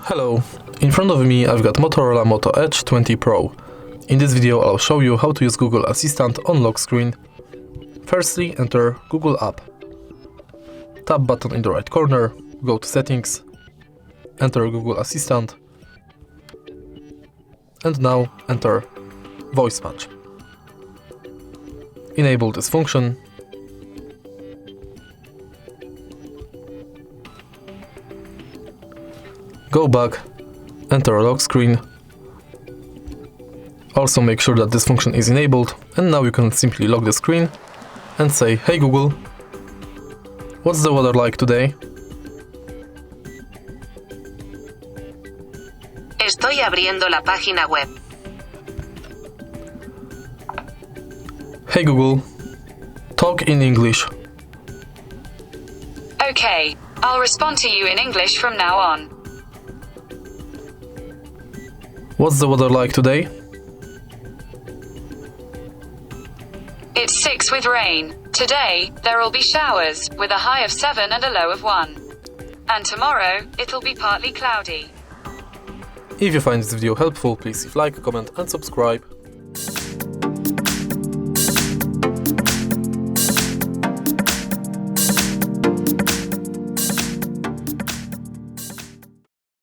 Hello, in front of me I've got Motorola Moto Edge 20 Pro. In this video I'll show you how to use Google Assistant on lock screen. Firstly, enter Google app. Tap button in the right corner, go to settings, enter Google Assistant, and now enter voice match. Enable this function. Go back, enter lock screen. Also make sure that this function is enabled, and now you can simply lock the screen and say, "Hey Google, what's the weather like today?" Estoy abriendo la página web. "Hey Google, talk in English." Okay, I'll respond to you in English from now on. "What's the weather like today?" It's 6 with rain. Today, there will be showers, with a high of 7 and a low of 1. And tomorrow, it'll be partly cloudy. If you find this video helpful, please leave a like, comment and subscribe.